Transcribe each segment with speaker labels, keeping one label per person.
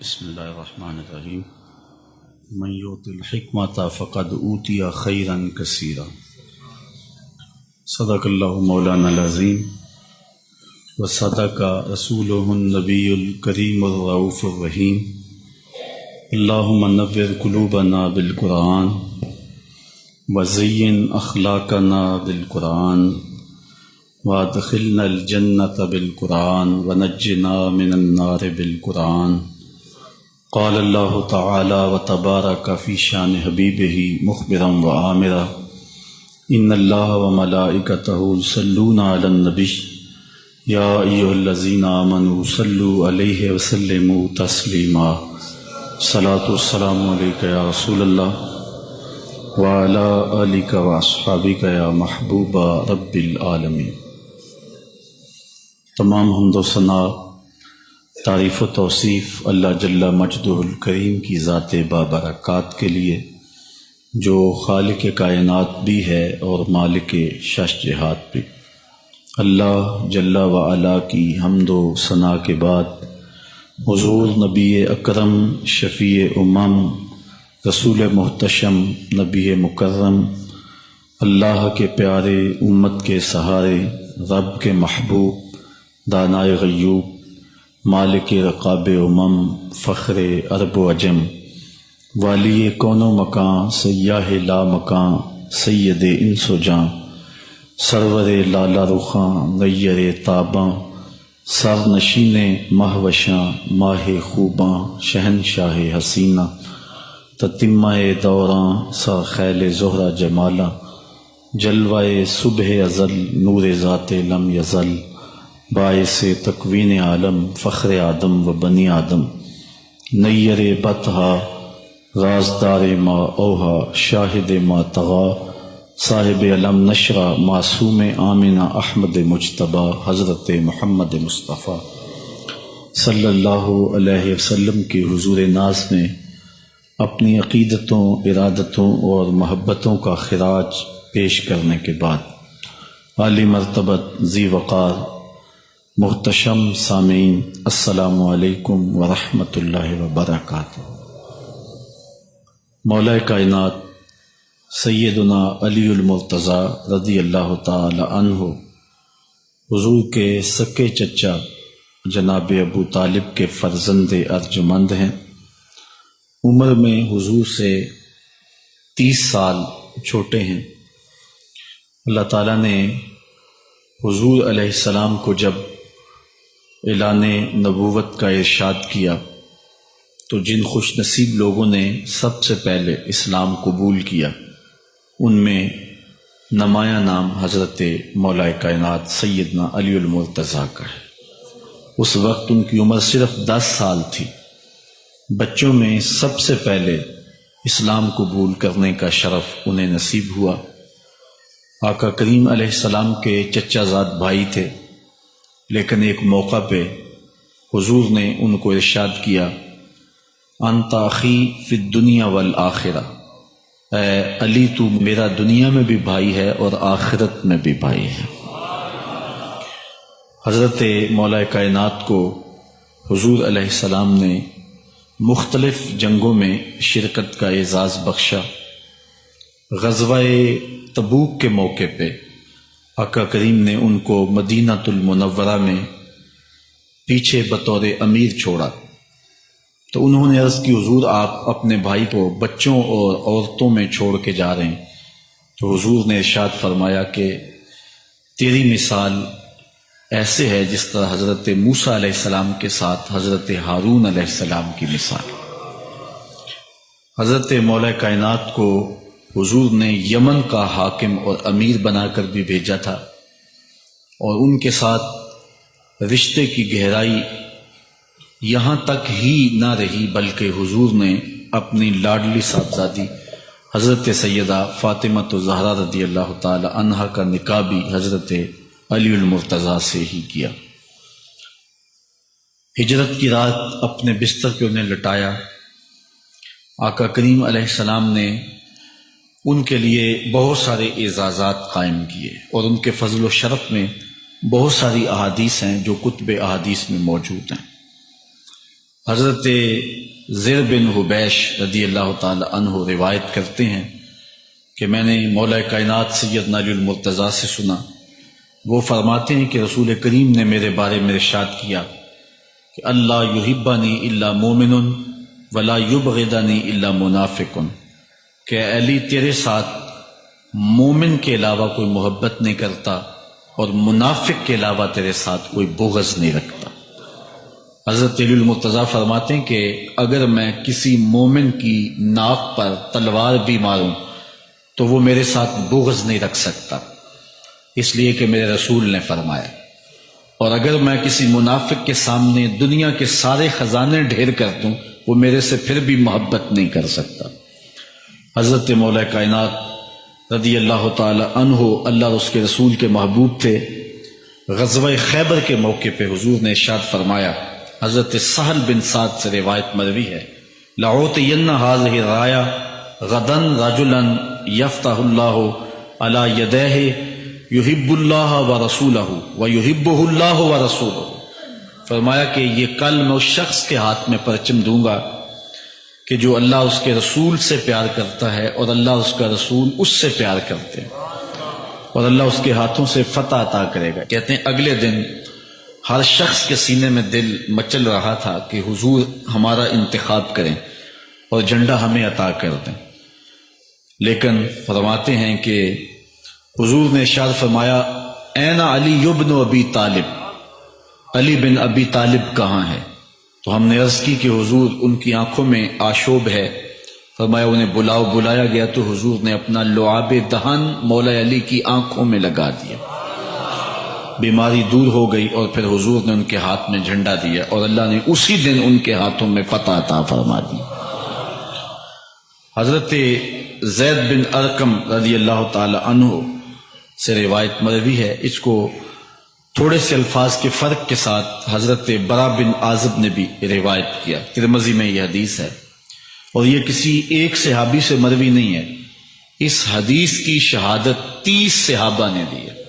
Speaker 1: بسم اللہ الرحمن الرحیم من یؤت الحکمۃ فقد اوتی خیرا کثیرا صدق اللہ مولانا العظیم وصدق رسولہ النبی الکریم الرؤوف الرحیم اللہم نور قلوبنا بالقرآن وزین اخلاقنا بالقرآن وادخلنا الجنۃ بالقرآن ونجنا من النار بالقرآن قال اللہ تعالی وتبارک فی شان حبیبہ مخبرا وآمرا ان اللہ وملائکتہ یصلون علی النبی یا ایھا الذین آمنوا صلوا علیہ وسلموا تسلیما صلاۃ والسلام علیک یا رسول اللہ وعلی آلک واصحابک یا محبوب رب العالمین۔ تمام حمد و ثنا، تعریف و توصیف اللہ جل مجدہ الکریم کی ذات بابرکات کے لیے، جو خالق کائنات بھی ہے اور مالک شش جہات بھی۔ اللہ جل وعلا کی حمد و ثنا کے بعد حضور نبی اکرم شفیع امم رسول محتشم نبی مکرم اللہ کے پیارے امت کے سہارے رب کے محبوب دانائے غیوب مالک رقاب امم فخر عرب و عجم والی کون و مکان سیاہ لا مکان سید انس و جاں سرور لالا رخاں غیر تاباں سر نشین مہوشاں ماہ خوباں شہنشاہ حسینہ تتمہ دوراں سا خیل زہرہ جمالا جلوہ صبح ازل نور ذات لم یزل باعث تکوین عالم فخر آدم و بنی آدم نیر بطحا رازدار ما اوہا شاہد ما تغا صاحب علم نشرہ معصوم آمنہ احمد مجتبیٰ حضرت محمد مصطفیٰ صلی اللہ علیہ وسلم کے حضور ناز میں اپنی عقیدتوں ارادتوں اور محبتوں کا خراج پیش کرنے کے بعد عالی مرتبت ذی وقار محتشم سامعین، السلام علیکم ورحمۃ اللہ وبرکاتہ۔ مولا کائنات سیدنا علی المرتضیٰ رضی اللہ تعالی عنہ حضور کے سکے چچا جناب ابو طالب کے فرزند ارجمند ہیں۔ عمر میں حضور سے 30 سال چھوٹے ہیں۔ اللہ تعالیٰ نے حضور علیہ السلام کو جب اعلان نبوت کا ارشاد کیا تو جن خوش نصیب لوگوں نے سب سے پہلے اسلام قبول کیا ان میں نمایاں نام حضرت مولا کائنات سیدنا علی المرتضیٰ کا ہے۔ اس وقت ان کی عمر صرف 10 سال تھی۔ بچوں میں سب سے پہلے اسلام قبول کرنے کا شرف انہیں نصیب ہوا۔ آقا کریم علیہ السلام کے چچا زاد بھائی تھے، لیکن ایک موقع پہ حضور نے ان کو ارشاد کیا، انت اخی فی الدنیا والآخرہ، اے علی تو میرا دنیا میں بھی بھائی ہے اور آخرت میں بھی بھائی ہے۔ حضرت مولا کائنات کو حضور علیہ السلام نے مختلف جنگوں میں شرکت کا اعزاز بخشا۔ غزوہ تبوک کے موقع پہ آقا کریم نے ان کو مدینۃ المنورہ میں پیچھے بطور امیر چھوڑا، تو انہوں نے عرض کی، حضور آپ اپنے بھائی کو بچوں اور عورتوں میں چھوڑ کے جا رہے ہیں؟ تو حضور نے ارشاد فرمایا کہ تیری مثال ایسے ہے جس طرح حضرت موسیٰ علیہ السلام کے ساتھ حضرت ہارون علیہ السلام کی مثال۔ حضرت مولا کائنات کو حضور نے یمن کا حاکم اور امیر بنا کر بھی بھیجا تھا، اور ان کے ساتھ رشتے کی گہرائی یہاں تک ہی نہ رہی بلکہ حضور نے اپنی لاڈلی صاحبزادی حضرت سیدہ فاطمہ الزہرا رضی اللہ تعالی عنہا کا نکاح بھی حضرت علی المرتضیٰ سے ہی کیا۔ ہجرت کی رات اپنے بستر پہ انہیں لٹایا۔ آقا کریم علیہ السلام نے ان کے لیے بہت سارے اعزازات قائم کیے، اور ان کے فضل و شرف میں بہت ساری احادیث ہیں جو کتب احادیث میں موجود ہیں۔ حضرت زر بن حبیش رضی اللہ تعالی عنہ روایت کرتے ہیں کہ میں نے مولا کائنات سیدنا علی المرتضیٰ سے سنا، وہ فرماتے ہیں کہ رسول کریم نے میرے بارے میں ارشاد کیا کہ اللہ یحبنی الا مومن ولا یبغضنی الا منافق، کہ علی تیرے ساتھ مومن کے علاوہ کوئی محبت نہیں کرتا اور منافق کے علاوہ تیرے ساتھ کوئی بغض نہیں رکھتا۔ حضرت علی المرتضیٰ فرماتے ہیں کہ اگر میں کسی مومن کی ناک پر تلوار بھی ماروں تو وہ میرے ساتھ بغض نہیں رکھ سکتا، اس لیے کہ میرے رسول نے فرمایا، اور اگر میں کسی منافق کے سامنے دنیا کے سارے خزانے ڈھیر کر دوں وہ میرے سے پھر بھی محبت نہیں کر سکتا۔ حضرت مولا کائنات رضی اللہ تعالی عنہ اللہ اور اس کے رسول کے محبوب تھے۔ غزوہ خیبر کے موقع پہ حضور نے ارشاد فرمایا، حضرت سہل بن سعد سے روایت مروی ہے، لَأُعْطِيَنَّ هَذِهِ الرَّایَةَ غَدًا رَجُلًا یفتح اللہ علی یدیہ یحب اللہ ورسولہ ویحبہ اللہ ورسولہ، فرمایا کہ یہ کل میں اس شخص کے ہاتھ میں پرچم دوں گا کہ جو اللہ اس کے رسول سے پیار کرتا ہے اور اللہ اس کا رسول اس سے پیار کرتے ہیں، اور اللہ اس کے ہاتھوں سے فتح عطا کرے گا۔ کہتے ہیں اگلے دن ہر شخص کے سینے میں دل مچل رہا تھا کہ حضور ہمارا انتخاب کریں اور جھنڈا ہمیں عطا کر دیں، لیکن فرماتے ہیں کہ حضور نے ارشاد فرمایا، این علی بن ابی طالب، علی بن ابی طالب کہاں ہے؟ تو ہم نے عرض کی کہ حضور ان کی آنکھوں میں آشوب ہے، فرمایا انہیں بلاؤ۔ بلایا گیا تو حضور نے اپنا لعاب دہن مولا علی کی آنکھوں میں لگا دیا، بیماری دور ہو گئی، اور پھر حضور نے ان کے ہاتھ میں جھنڈا دیا اور اللہ نے اسی دن ان کے ہاتھوں میں فتح عطا فرما دی۔ حضرت زید بن ارقم رضی اللہ تعالی عنہ سے روایت مروی ہے، اس کو تھوڑے سے الفاظ کے فرق کے ساتھ حضرت برا بن عازب نے بھی روایت کیا، ترمذی میں یہ حدیث ہے، اور یہ کسی ایک صحابی سے مروی نہیں ہے، اس حدیث کی شہادت 30 صحابہ نے دی ہے۔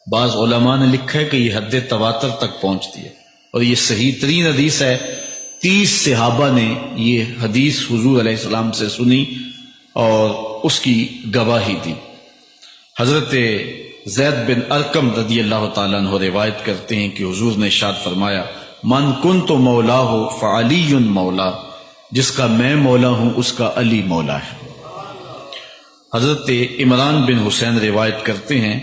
Speaker 1: بعض علماء نے لکھا ہے کہ یہ حد تواتر تک پہنچتی ہے، اور یہ صحیح ترین حدیث ہے۔ 30 صحابہ نے یہ حدیث حضور علیہ السلام سے سنی اور اس کی گواہی دی۔ حضرت زید بن ارقم رضی اللہ تعالیٰ عنہ روایت کرتے ہیں کہ حضور نے ارشاد فرمایا، من کنت مولاہ فعلی مولا، جس کا میں مولا ہوں اس کا علی مولا ہے۔ حضرت عمران بن حسین روایت کرتے ہیں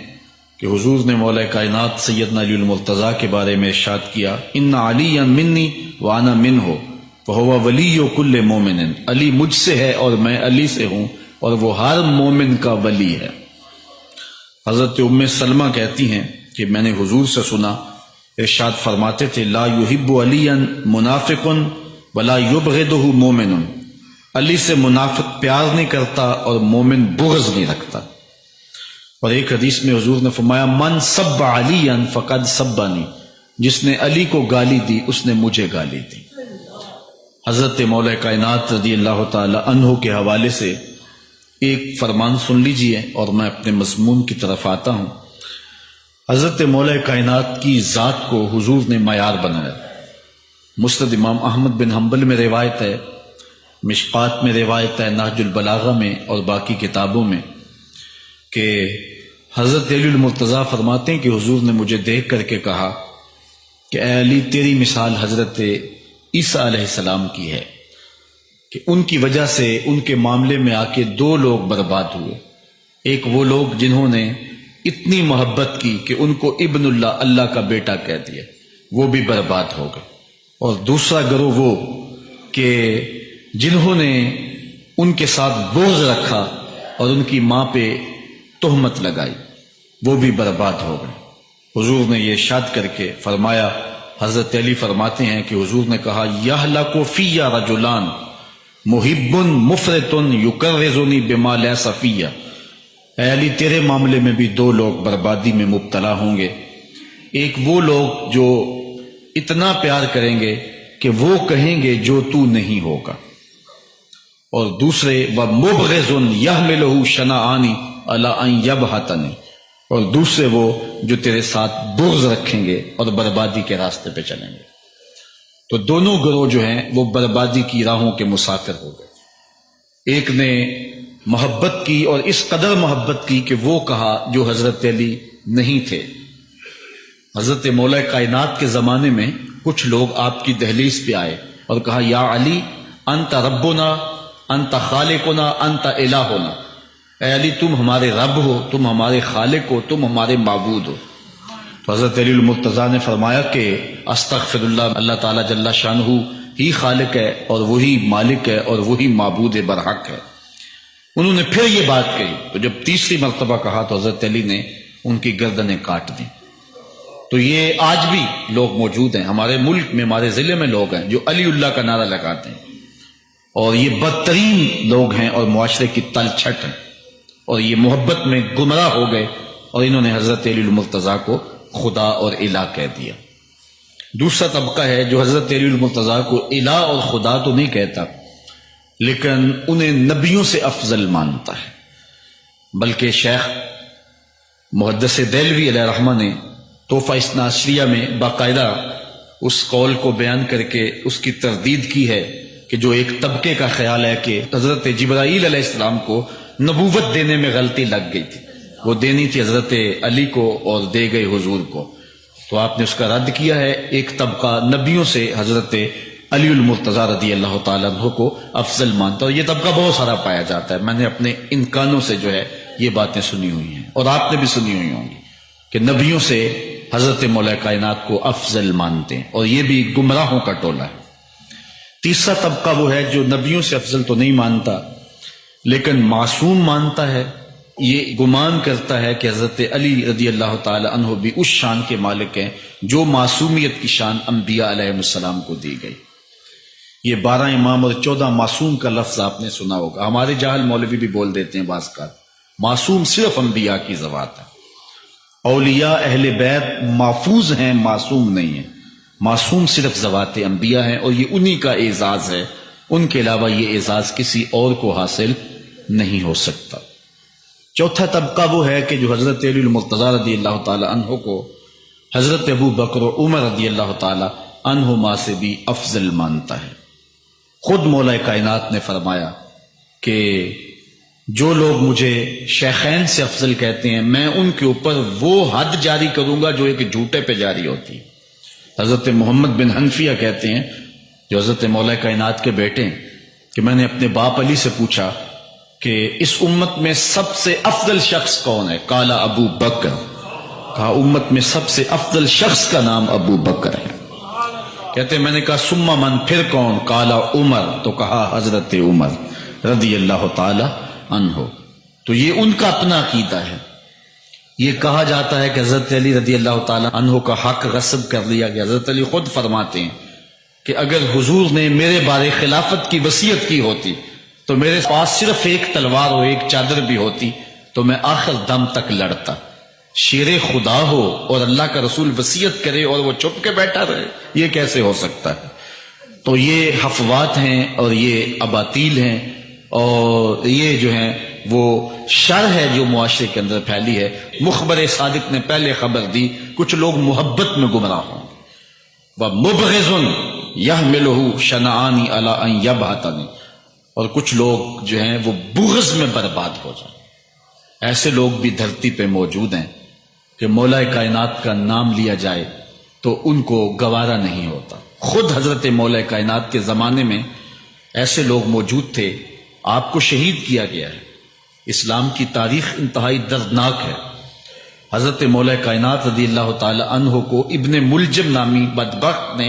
Speaker 1: کہ حضور نے مولا کائنات سیدنا علی المرتضیٰ کے بارے میں ارشاد کیا، ان علی منی وانا منہ وہو ولی کل مومن، علی مجھ سے ہے اور میں علی سے ہوں، اور وہ ہر مومن کا ولی ہے۔ حضرت ام سلمہ کہتی ہیں کہ میں نے حضور سے سنا، ارشاد فرماتے تھے، لا یحب علی منافق ولا یبغضہ مومن، علی سے منافق پیار نہیں کرتا اور مومن بغض نہیں رکھتا۔ اور ایک حدیث میں حضور نے فرمایا، من سب علی فقد سبنی، جس نے علی کو گالی دی اس نے مجھے گالی دی۔ حضرت مولا کائنات رضی اللہ تعالی عنہ کے حوالے سے ایک فرمان سن لیجئے اور میں اپنے مضمون کی طرف آتا ہوں۔ حضرت مولا کائنات کی ذات کو حضور نے معیار بنایا۔ مسند امام احمد بن حنبل میں روایت ہے، مشکات میں روایت ہے، نہج البلاغہ میں اور باقی کتابوں میں، کہ حضرت علی المرتضیٰ فرماتے ہیں کہ حضور نے مجھے دیکھ کر کے کہا کہ اے علی، تیری مثال حضرت عیسیٰ علیہ السلام کی ہے کہ ان کی وجہ سے ان کے معاملے میں آ کے 2 لوگ برباد ہوئے۔ ایک وہ لوگ جنہوں نے اتنی محبت کی کہ ان کو ابن اللہ، اللہ کا بیٹا کہہ دیا، وہ بھی برباد ہو گئے، اور دوسرا گروہ وہ کہ جنہوں نے ان کے ساتھ بغض رکھا اور ان کی ماں پہ تہمت لگائی، وہ بھی برباد ہو گئے۔ حضور نے یہ ارشاد کر کے فرمایا، حضرت علی فرماتے ہیں کہ حضور نے کہا، یہلک فی رجلان محب مفرط یکرزنی بما لیس فی، اے علی تیرے معاملے میں بھی 2 لوگ بربادی میں مبتلا ہوں گے۔ ایک وہ لوگ جو اتنا پیار کریں گے کہ وہ کہیں گے جو تو نہیں ہوگا، اور دوسرے وَمُبْغِضٌ يَحْمِلُهُ شَنَآنِ عَلَىٰ أَن يَبْهَتَنِ، اور دوسرے وہ جو تیرے ساتھ بغض رکھیں گے اور بربادی کے راستے پہ چلیں گے۔ تو دونوں گروہ جو ہیں وہ بربادی کی راہوں کے مسافر ہو گئے۔ ایک نے محبت کی اور اس قدر محبت کی کہ وہ کہا جو حضرت علی نہیں تھے۔ حضرت مولا کائنات کے زمانے میں کچھ لوگ آپ کی دہلیز پہ آئے اور کہا یا علی انت ربنا انت خالقنا انت الہنا، اے علی تم ہمارے رب ہو، تم ہمارے خالق ہو، تم ہمارے معبود ہو۔ تو حضرت علی المرتضیٰ نے فرمایا کہ استغفر اللہ، اللہ تعالیٰ جل شانہ ہی خالق ہے اور وہی مالک ہے اور وہی معبود برحق ہے۔ انہوں نے پھر یہ بات کہی تو جب تیسری مرتبہ کہا تو حضرت علی نے ان کی گردنیں کاٹ دیں۔ تو یہ آج بھی لوگ موجود ہیں ہمارے ملک میں، ہمارے ضلع میں لوگ ہیں جو علی اللہ کا نعرہ لگاتے ہیں، اور یہ بدترین لوگ ہیں اور معاشرے کی تل چھٹ ہیں، اور یہ محبت میں گمراہ ہو گئے اور انہوں نے حضرت علی المرتضیٰ کو خدا اور الہ کہہ دیا۔ دوسرا طبقہ ہے جو حضرت علی المرتضیٰ کو الہ اور خدا تو نہیں کہتا، لیکن انہیں نبیوں سے افضل مانتا ہے۔ بلکہ شیخ محدث دہلوی علیہ رحمہ نے تحفہ اثنا عشریہ میں باقاعدہ اس قول کو بیان کر کے اس کی تردید کی ہے کہ جو ایک طبقے کا خیال ہے کہ حضرت جبرائیل علیہ السلام کو نبوت دینے میں غلطی لگ گئی تھی، وہ دینی تھی حضرت علی کو اور دے گئے حضور کو، تو آپ نے اس کا رد کیا ہے۔ ایک طبقہ نبیوں سے حضرت علی المرتضیٰ رضی اللہ تعالیٰ عنہ کو افضل مانتا ہے، اور یہ طبقہ بہت سارا پایا جاتا ہے۔ میں نے اپنے ان کانوں سے جو ہے یہ باتیں سنی ہوئی ہیں اور آپ نے بھی سنی ہوئی ہوں گی کہ نبیوں سے حضرت مولا کائنات کو افضل مانتے ہیں، اور یہ بھی گمراہوں کا ٹولہ ہے۔ تیسرا طبقہ وہ ہے جو نبیوں سے افضل تو نہیں مانتا لیکن معصوم مانتا ہے، یہ گمان کرتا ہے کہ حضرت علی رضی اللہ تعالی عنہ بھی اس شان کے مالک ہیں جو معصومیت کی شان انبیاء علیہ السلام کو دی گئی۔ یہ 12 امام اور 14 معصوم کا لفظ آپ نے سنا ہوگا، ہمارے جاہل مولوی بھی بول دیتے ہیں بعض کا، معصوم صرف انبیاء کی ذوات ہے۔ اولیاء اہل بیت محفوظ ہیں، معصوم نہیں ہیں، معصوم صرف ذوات انبیاء ہیں، اور یہ انہی کا اعزاز ہے، ان کے علاوہ یہ اعزاز کسی اور کو حاصل نہیں ہو سکتا۔ چوتھا طبقہ وہ ہے کہ جو حضرت علی المرتضیٰ رضی اللہ تعالی عنہ کو حضرت ابو بکر و عمر رضی اللہ تعالی عنہما سے بھی افضل مانتا ہے۔ خود مولا کائنات نے فرمایا کہ جو لوگ مجھے شیخین سے افضل کہتے ہیں میں ان کے اوپر وہ حد جاری کروں گا جو ایک جھوٹے پہ جاری ہوتی۔ حضرت محمد بن حنفیہ کہتے ہیں جو حضرت مولا کائنات کے بیٹے ہیں کہ میں نے اپنے باپ علی سے پوچھا کہ اس امت میں سب سے افضل شخص کون ہے؟ قال ابو بکر، کہا امت میں سب سے افضل شخص کا نام ابو بکر ہے۔ کہتے ہیں میں نے کہا ثم من، پھر کون؟ قال عمر، تو کہا حضرت عمر رضی اللہ تعالی عنہ۔ تو یہ ان کا اپنا عقیدہ ہے۔ یہ کہا جاتا ہے کہ حضرت علی رضی اللہ تعالی عنہ کا حق غصب کر لیا گیا۔ حضرت علی خود فرماتے ہیں کہ اگر حضور نے میرے بارے خلافت کی وصیت کی ہوتی تو میرے پاس صرف ایک تلوار اور ایک چادر بھی ہوتی تو میں آخر دم تک لڑتا۔ شیر خدا ہو اور اللہ کا رسول وصیت کرے اور وہ چھپ کے بیٹھا رہے، یہ کیسے ہو سکتا ہے؟ تو یہ حفوات ہیں اور یہ اباطیل ہیں، اور یہ جو ہیں وہ شر ہے جو معاشرے کے اندر پھیلی ہے۔ مخبر صادق نے پہلے خبر دی کچھ لوگ محبت میں گمراہ ہوں گے، وَمُبْغِضٌ يَحْمِلُهُ شَنَآنِ عَلَىٰ أَن يَبْعَثَنِ، اور کچھ لوگ جو ہیں وہ بغض میں برباد ہو جائیں۔ ایسے لوگ بھی دھرتی پہ موجود ہیں کہ مولا کائنات کا نام لیا جائے تو ان کو گوارا نہیں ہوتا۔ خود حضرت مولا کائنات کے زمانے میں ایسے لوگ موجود تھے، آپ کو شہید کیا گیا ہے۔ اسلام کی تاریخ انتہائی دردناک ہے۔ حضرت مولا کائنات رضی اللہ تعالی عنہ کو ابن ملجم نامی بدبخت نے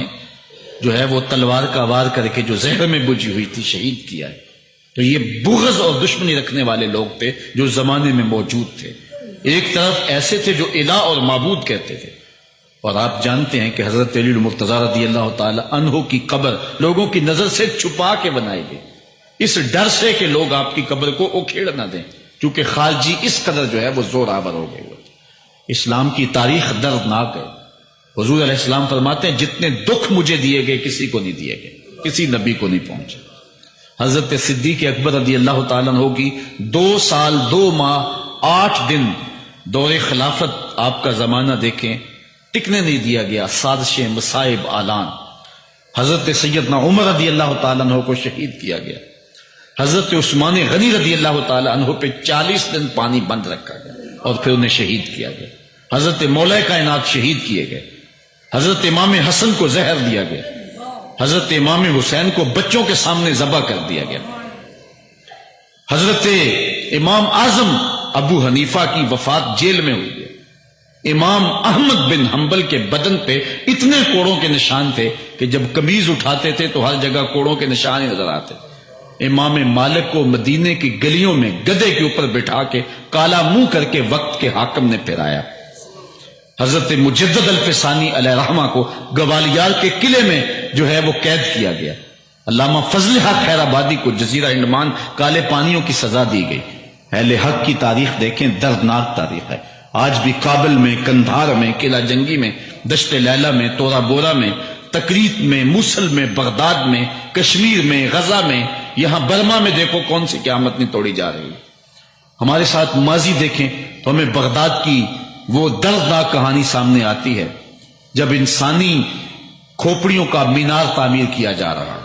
Speaker 1: جو ہے وہ تلوار کا وار کر کے جو زہر میں بجھی ہوئی تھی شہید کیا ہے۔ تو یہ بغض اور دشمنی رکھنے والے لوگ تھے جو زمانے میں موجود تھے۔ ایک طرف ایسے تھے جو الہ اور معبود کہتے تھے، اور آپ جانتے ہیں کہ حضرت علی المرتضیٰ رضی اللہ تعالی عنہ کی قبر لوگوں کی نظر سے چھپا کے بنائی گئی، اس ڈر سے کہ لوگ آپ کی قبر کو اکھیڑ نہ دیں، کیونکہ خارجی اس قدر جو ہے وہ زور آور ہو گئے ہوئے۔ اسلام کی تاریخ دردناک ہے۔ حضور علیہ السلام فرماتے ہیں جتنے دکھ مجھے دیے گئے کسی کو نہیں دیے گئے، کسی نبی کو نہیں پہنچے۔ حضرت صدیق اکبر رضی اللہ تعالیٰ عنہ کی 2 سال 2 ماہ 8 دن دور خلافت، آپ کا زمانہ دیکھیں، ٹکنے نہیں دیا گیا، سازشیں، مصائب، اعلان۔ حضرت سیدنا عمر رضی اللہ تعالیٰ عنہ کو شہید کیا گیا، حضرت عثمان غنی رضی اللہ تعالیٰ عنہ پہ 40 دن پانی بند رکھا گیا اور پھر انہیں شہید کیا گیا، حضرت مولا کائنات شہید کیے گئے، حضرت امام حسن کو زہر دیا گیا، حضرت امام حسین کو بچوں کے سامنے ذبح کر دیا گیا، حضرت امام اعظم ابو حنیفہ کی وفات جیل میں ہوئی ہے، امام احمد بن حنبل کے بدن پہ اتنے کوڑوں کے نشان تھے کہ جب قمیض اٹھاتے تھے تو ہر جگہ کوڑوں کے نشان ہی نظر آتے تھے، امام مالک کو مدینے کی گلیوں میں گدھے کے اوپر بٹھا کے کالا منہ کر کے وقت کے حاکم نے پھرایا، حضرت مجدد الفسانی علیہ رحمہ کو گوالیار کے قلعے میں جو ہے وہ قید کیا گیا، علامہ فضل حق خیر آبادی کو جزیرہ انڈمان کالے پانیوں کی سزا دی گئی۔ اہل حق کی تاریخ دیکھیں، دردناک تاریخ ہے، آج بھی کابل میں، کندھار میں، قلعہ جنگی میں، دشت لیلہ میں، تورا بورا میں، تکریت میں، موصل میں، بغداد میں، کشمیر میں، غزہ میں، یہاں برما میں دیکھو کون سی قیامت نہیں توڑی جا رہی ہے۔ ہمارے ساتھ ماضی دیکھیں تو ہمیں بغداد کی وہ دردناک کہانی سامنے آتی ہے جب انسانی کھوپڑیوں کا مینار تعمیر کیا جا رہا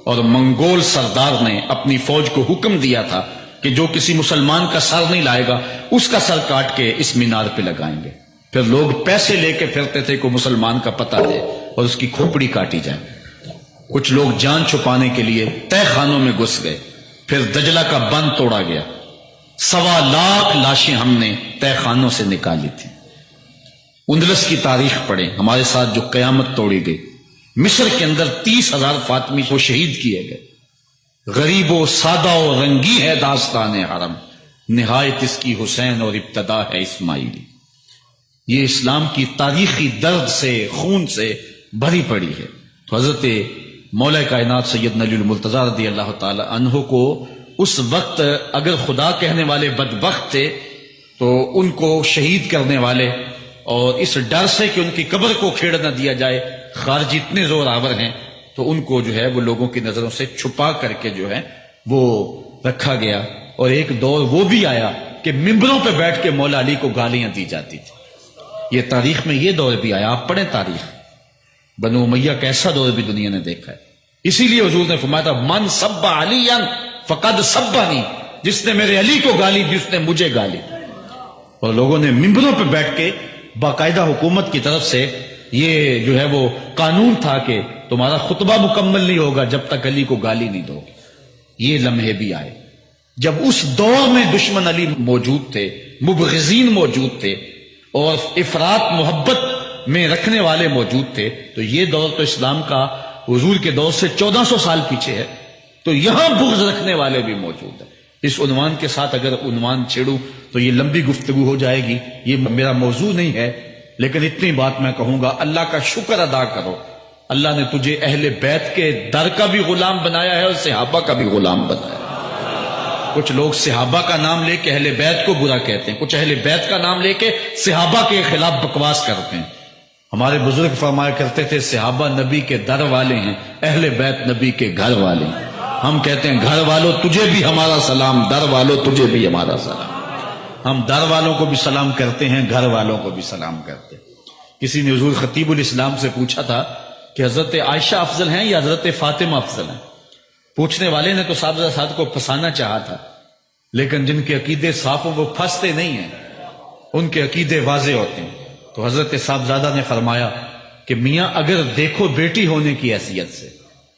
Speaker 1: اور منگول سردار نے اپنی فوج کو حکم دیا تھا کہ جو کسی مسلمان کا سر نہیں لائے گا اس کا سر کاٹ کے اس مینار پہ لگائیں گے، پھر لوگ پیسے لے کے پھرتے تھے کہ مسلمان کا پتہ دے اور اس کی کھوپڑی کاٹی جائے۔ کچھ لوگ جان چھپانے کے لیے تہہ خانوں میں گھس گئے، پھر دجلہ کا بند توڑا گیا، 1.25 لاکھ لاشیں ہم نے تہہ خانوں سے نکالی تھی۔ اندلس کی تاریخ پڑھیں، ہمارے ساتھ جو قیامت توڑی گئی، مصر کے اندر 30,000 فاطمی کو شہید کیے گئے۔ غریب و سادہ و رنگی ہے داستان حرم، نہایت اس کی حسین اور ابتدا ہے اسماعیلی۔ یہ اسلام کی تاریخی درد سے، خون سے بھری پڑی ہے۔ تو حضرت مولا کائنات سیدنا علی المرتضیٰ رضی اللہ تعالی عنہ کو اس وقت اگر خدا کہنے والے بدبخت تھے تو ان کو شہید کرنے والے اور اس ڈر سے کہ ان کی قبر کو کھیڑ نہ دیا جائے خارجی اتنے زور آور ہیں تو ان کو جو ہے وہ لوگوں کی نظروں سے چھپا کر کے جو ہے وہ رکھا گیا۔ اور ایک دور وہ بھی آیا کہ ممبروں پہ بیٹھ کے مولا علی کو گالیاں دی جاتی تھی۔ یہ تاریخ میں یہ دور بھی آیا، آپ پڑھیں تاریخ، بنو امیہ کا ایسا دور بھی دنیا نے دیکھا ہے۔ اسی لیے حضور نے فرمایا تھا من سب علی فقد سبنی، جس نے میرے علی کو گالی دی اس نے مجھے گالی۔ اور لوگوں نے ممبروں پہ بیٹھ کے باقاعدہ حکومت کی طرف سے یہ جو ہے وہ قانون تھا کہ تمہارا خطبہ مکمل نہیں ہوگا جب تک علی کو گالی نہیں دو گے۔ یہ لمحے بھی آئے جب اس دور میں دشمن علی موجود تھے، مبغضین موجود تھے اور افراط محبت میں رکھنے والے موجود تھے۔ تو یہ دور تو اسلام کا حضور کے دور سے 1400 سال پیچھے ہے، تو یہاں بغض رکھنے والے بھی موجود ہیں۔ اس عنوان کے ساتھ اگر عنوان چھیڑوں تو یہ لمبی گفتگو ہو جائے گی، یہ میرا موضوع نہیں ہے، لیکن اتنی بات میں کہوں گا، اللہ کا شکر ادا کرو، اللہ نے تجھے اہل بیت کے در کا بھی غلام بنایا ہے اور صحابہ کا بھی غلام بنایا ہے۔ کچھ لوگ صحابہ کا نام لے کے اہل بیت کو برا کہتے ہیں، کچھ اہل بیت کا نام لے کے صحابہ کے خلاف بکواس کرتے ہیں۔ ہمارے بزرگ فرمایا کرتے تھے صحابہ نبی کے در والے ہیں، اہل بیت نبی کے گھر والے ہیں۔ ہم کہتے ہیں گھر والوں تجھے بھی ہمارا سلام، در والوں تجھے بھی ہمارا سلام۔ ہم در والوں کو بھی سلام کرتے ہیں، گھر والوں کو بھی سلام کرتے ہیں۔ کسی نے حضور خطیب الاسلام سے پوچھا تھا کہ حضرت عائشہ افضل ہیں یا حضرت فاطمہ افضل ہیں؟ پوچھنے والے نے تو صاحبزادہ کو پھنسانا چاہا تھا، لیکن جن کے عقیدے صاف ہوں وہ پھنستے نہیں ہیں، ان کے عقیدے واضح ہوتے ہیں۔ تو حضرت صاحبزادہ نے فرمایا کہ میاں اگر دیکھو بیٹی ہونے کی حیثیت سے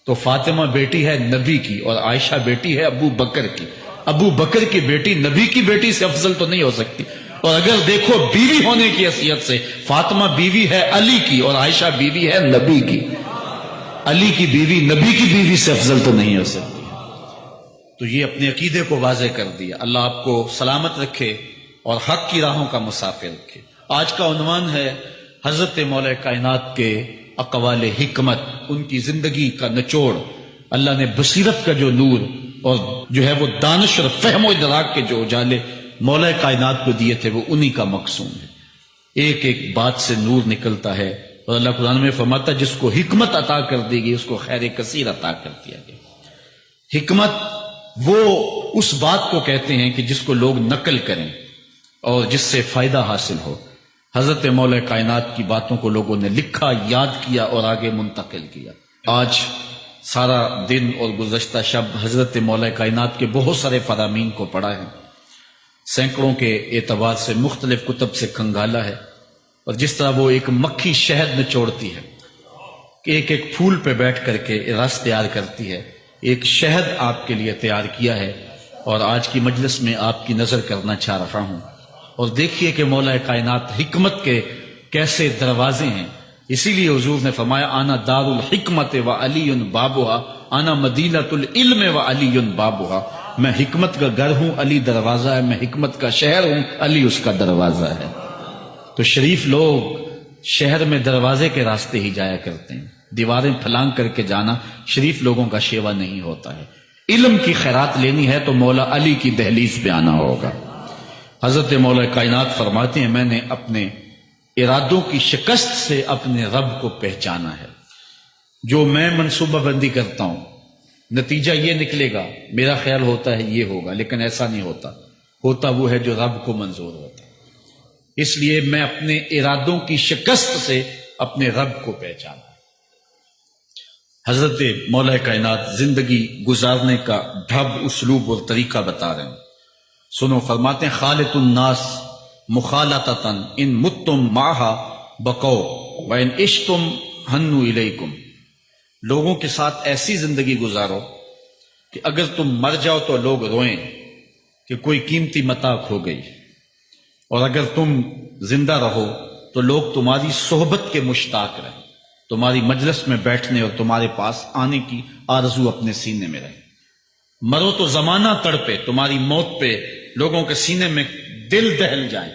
Speaker 1: تو فاطمہ بیٹی ہے نبی کی اور عائشہ بیٹی ہے ابو بکر کی۔ ابو بکر کی بیٹی نبی کی بیٹی سے افضل تو نہیں ہو سکتی، اور اگر دیکھو بیوی ہونے کی حیثیت سے فاطمہ بیوی ہے علی کی اور عائشہ بیوی ہے نبی کی، علی کی بیوی نبی کی بیوی سے افضل تو نہیں ہو سکتی۔ تو یہ اپنے عقیدے کو واضح کر دیا۔ اللہ آپ کو سلامت رکھے اور حق کی راہوں کا مسافر رکھے۔ آج کا عنوان ہے حضرت مولا کائنات کے اقوال حکمت، ان کی زندگی کا نچوڑ۔ اللہ نے بصیرت کا جو نور اور جو ہے وہ دانش اور فہم و ادراک کے جو اجالے مولا کائنات کو دیے تھے وہ انہی کا مقصود ہے۔ ایک ایک بات سے نور نکلتا ہے، اور اللہ قرآن میں فرماتا ہے جس کو حکمت عطا کر دی گئی اس کو خیر کثیر عطا کر دیا گیا۔ حکمت وہ اس بات کو کہتے ہیں کہ جس کو لوگ نقل کریں اور جس سے فائدہ حاصل ہو۔ حضرت مولا کائنات کی باتوں کو لوگوں نے لکھا، یاد کیا اور آگے منتقل کیا۔ آج سارا دن اور گزشتہ شب حضرت مولا کائنات کے بہت سارے فرامین کو پڑھا ہے، سینکڑوں کے اعتبار سے مختلف کتب سے کھنگالا ہے، اور جس طرح وہ ایک مکھی شہد نچوڑتی ہے کہ ایک ایک پھول پہ بیٹھ کر کے رس تیار کرتی ہے، ایک شہد آپ کے لیے تیار کیا ہے، اور آج کی مجلس میں آپ کی نظر کرنا چاہ رہا ہوں۔ اور دیکھیے کہ مولا کائنات حکمت کے کیسے دروازے ہیں۔ اسی لیے حضور نے فرمایا انا دار الحکمت و علی بابھا، انا مدینۃ العلم و علی بابھا، میں حکمت کا گھر ہوں، علی دروازہ ہے، میں حکمت کا شہر ہوں، علی اس کا دروازہ ہے۔ تو شریف لوگ شہر میں دروازے کے راستے ہی جایا کرتے ہیں، دیواریں پھلانگ کر کے جانا شریف لوگوں کا شیوا نہیں ہوتا ہے۔ علم کی خیرات لینی ہے تو مولا علی کی دہلیز پہ آنا ہوگا۔ حضرت مولا کائنات فرماتے ہیں میں نے اپنے ارادوں کی شکست سے اپنے رب کو پہچانا ہے۔ جو میں منصوبہ بندی کرتا ہوں نتیجہ یہ نکلے گا، میرا خیال ہوتا ہے یہ ہوگا، لیکن ایسا نہیں ہوتا، ہوتا وہ ہے جو رب کو منظور ہوتا ہے۔ اس لیے میں اپنے ارادوں کی شکست سے اپنے رب کو پہچانا۔ حضرت مولا کائنات زندگی گزارنے کا ڈھب، اسلوب اور طریقہ بتا رہے ہیں، سنو۔ فرماتے ہیں خالط الناس مخالطتاً ان متم معہا بقو وان عشتم ہنو الیکم، لوگوں کے ساتھ ایسی زندگی گزارو کہ اگر تم مر جاؤ تو لوگ روئیں کہ کوئی قیمتی متاع کھو گئی، اور اگر تم زندہ رہو تو لوگ تمہاری صحبت کے مشتاق رہیں، تمہاری مجلس میں بیٹھنے اور تمہارے پاس آنے کی آرزو اپنے سینے میں رہے۔ مرو تو زمانہ تڑپے، تمہاری موت پہ لوگوں کے سینے میں دل دہل جائیں،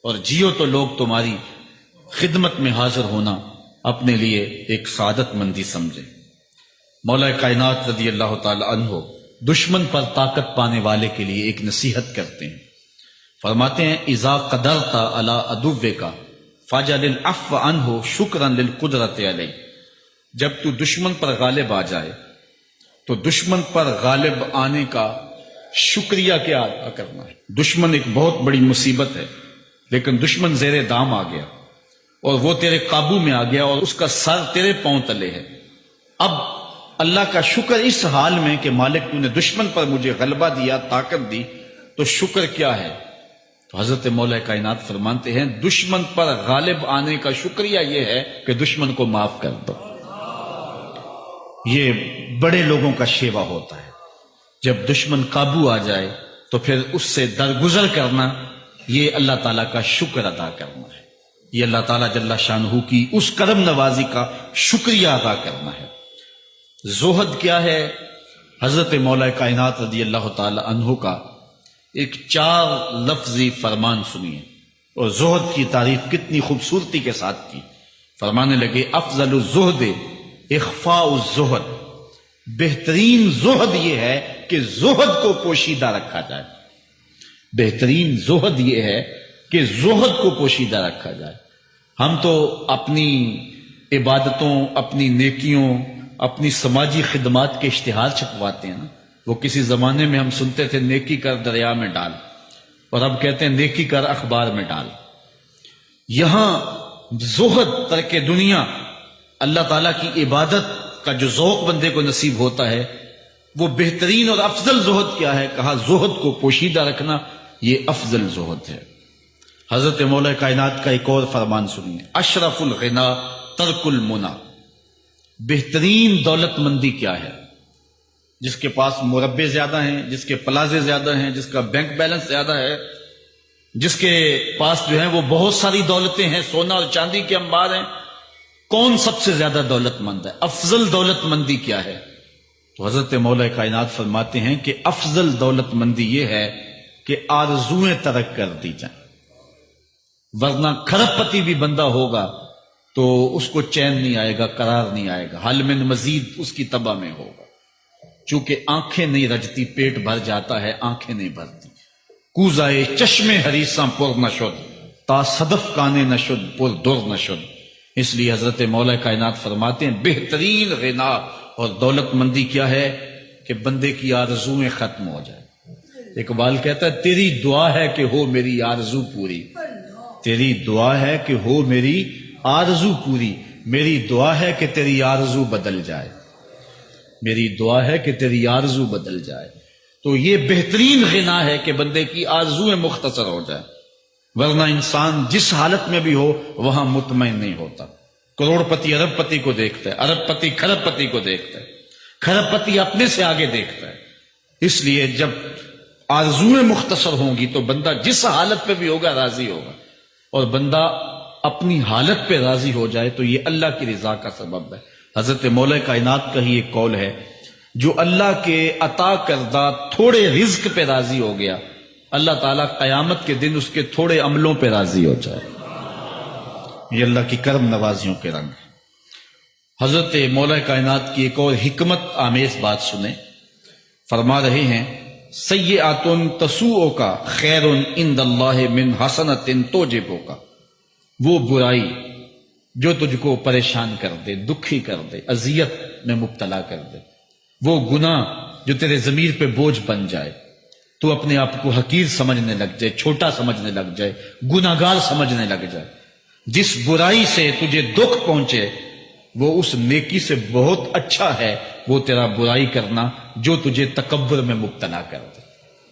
Speaker 1: اور جیو تو لوگ تمہاری خدمت میں حاضر ہونا اپنے لیے ایک سعادت مندی سمجھیں۔ مولا کائنات رضی اللہ تعالی عنہ دشمن پر طاقت پانے والے کے لیے ایک نصیحت کرتے ہیں، فرماتے ہیں اذا قدرت علی عدوک فاجعل العفو عنہ شکرا للقدرت علیہ، جب تو دشمن پر غالب آ جائے تو دشمن پر غالب آنے کا شکریہ کیا ادا کرنا ہے۔ دشمن ایک بہت بڑی مصیبت ہے، لیکن دشمن زیر دام آ گیا اور وہ تیرے قابو میں آ گیا اور اس کا سر تیرے پاؤں تلے ہے۔ اب اللہ کا شکر اس حال میں کہ مالک تو نے دشمن پر مجھے غلبہ دیا، طاقت دی، تو شکر کیا ہے؟ تو حضرت مولا کائنات فرماتے ہیں دشمن پر غالب آنے کا شکریہ یہ ہے کہ دشمن کو معاف کر دو۔ یہ بڑے لوگوں کا شیوا ہوتا ہے، جب دشمن قابو آ جائے تو پھر اس سے درگزر کرنا، یہ اللہ تعالیٰ کا شکر ادا کرنا ہے، یہ اللہ تعالیٰ جل شانہ کی اس کرم نوازی کا شکریہ ادا کرنا ہے۔ زہد کیا ہے؟ حضرت مولا کائنات رضی اللہ تعالی عنہ کا ایک 4 لفظی فرمان سنیے، اور زہد کی تعریف کتنی خوبصورتی کے ساتھ کی۔ فرمانے لگے افضل الزہد اخفاء الزہد، بہترین زہد یہ ہے کہ زہد کو پوشیدہ رکھا جائے، بہترین زہد یہ ہے کہ زہد کو پوشیدہ رکھا جائے۔ ہم تو اپنی عبادتوں، اپنی نیکیوں، اپنی سماجی خدمات کے اشتہار چھپواتے ہیں نا۔ وہ کسی زمانے میں ہم سنتے تھے نیکی کر دریا میں ڈال، اور اب کہتے ہیں نیکی کر اخبار میں ڈال۔ یہاں زہد، ترک دنیا، اللہ تعالیٰ کی عبادت کا جو ذوق بندے کو نصیب ہوتا ہے، وہ بہترین اور افضل زہد کیا ہے؟ کہا زہد کو پوشیدہ رکھنا، یہ افضل زہد ہے۔ حضرت مولا کائنات کا ایک اور فرمان سنیے، اشرف الغنا ترک المنا، بہترین دولت مندی کیا ہے؟ جس کے پاس مربے زیادہ ہیں، جس کے پلازے زیادہ ہیں، جس کا بینک بیلنس زیادہ ہے، جس کے پاس جو ہے وہ بہت ساری دولتیں ہیں، سونا اور چاندی کے انبار ہیں، کون سب سے زیادہ دولت مند ہے؟ افضل دولت مندی کیا ہے؟ تو حضرت مولا کائنات فرماتے ہیں کہ افضل دولت مندی یہ ہے کہ آرزویں ترک کر دی جائیں، ورنہ کھرب پتی بھی بندہ ہوگا تو اس کو چین نہیں آئے گا، قرار نہیں آئے گا، حل من مزید اس کی تباہ میں ہوگا۔ چونکہ آنکھیں نہیں رجتی، پیٹ بھر جاتا ہے، آنکھیں نہیں بھرتی۔ کوزائے چشمے حریصاں پر نشد، تا صدف کانے نشد پر در نشد۔ اس لیے حضرت مولا کائنات فرماتے ہیں بہترین غنا اور دولت مندی کیا ہے؟ کہ بندے کی آرزویں ختم ہو جائے۔ اقبال کہتا ہے تیری دعا ہے کہ ہو میری آرزو پوری، تیری دعا ہے کہ ہو میری آرزو پوری، میری دعا ہے کہ تیری آرزو بدل جائے۔ میری دعا ہے کہ تیری آرزو بدل جائے. تو یہ بہترین غنا ہے کہ بندے کی آرزویں مختصر ہو جائے، ورنہ انسان جس حالت میں بھی ہو وہاں مطمئن نہیں ہوتا. کروڑ پتی ارب پتی کو دیکھتا ہے، ارب پتی کھرب پتی کو دیکھتا ہے، کھرب پتی اپنے سے آگے دیکھتا ہے. اس لیے جب آرزویں مختصر ہوں گی تو بندہ جس حالت پہ بھی ہوگا راضی ہوگا، اور بندہ اپنی حالت پہ راضی ہو جائے تو یہ اللہ کی رضا کا سبب ہے. حضرت مولا کائنات کا ہی ایک قول ہے، جو اللہ کے عطا کردہ تھوڑے رزق پہ راضی ہو گیا، اللہ تعالیٰ قیامت کے دن اس کے تھوڑے عملوں پہ راضی ہو جائے. یہ اللہ کی کرم نوازیوں کے رنگ ہے. حضرت مولا کائنات کی ایک اور حکمت آمیز بات سنیں. فرما رہے ہیں سیئات تسوء کا خیر عند اللہ من حسنۃ توجب کا. وہ برائی جو تجھ کو پریشان کر دے، دکھی کر دے، اذیت میں مبتلا کر دے، وہ گناہ جو تیرے ضمیر پہ بوجھ بن جائے، تو اپنے آپ کو حقیر سمجھنے لگ جائے، چھوٹا سمجھنے لگ جائے، گناہگار سمجھنے لگ جائے، جس برائی سے تجھے دکھ پہنچے وہ اس نیکی سے بہت اچھا ہے وہ تیرا برائی کرنا جو تجھے تکبر میں مبتلا کر دے.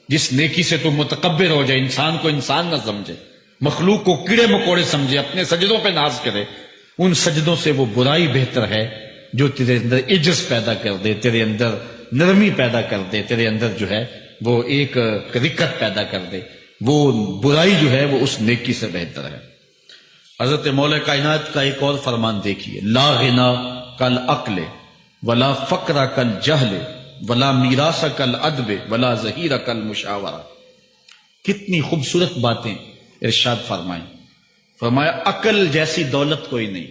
Speaker 1: جس نیکی سے تو متکبر ہو جائے، انسان کو انسان نہ سمجھے، مخلوق کو کیڑے مکوڑے سمجھے، اپنے سجدوں پہ ناز کرے، ان سجدوں سے وہ برائی بہتر ہے جو تیرے اندر عجز پیدا کر دے، تیرے اندر نرمی پیدا کر دے، تیرے اندر جو ہے وہ ایک رکت پیدا کر دے. وہ برائی جو ہے وہ اس نیکی سے بہتر ہے. حضرت مولا کائنات کا ایک اور فرمان دیکھیے، لا غنا کل عقل ولا فقر کل جہل ولا میراث کل ادب ولا ظہیر کل مشاورہ. کتنی خوبصورت باتیں ارشاد فرمائیں. فرمایا عقل جیسی دولت کوئی نہیں،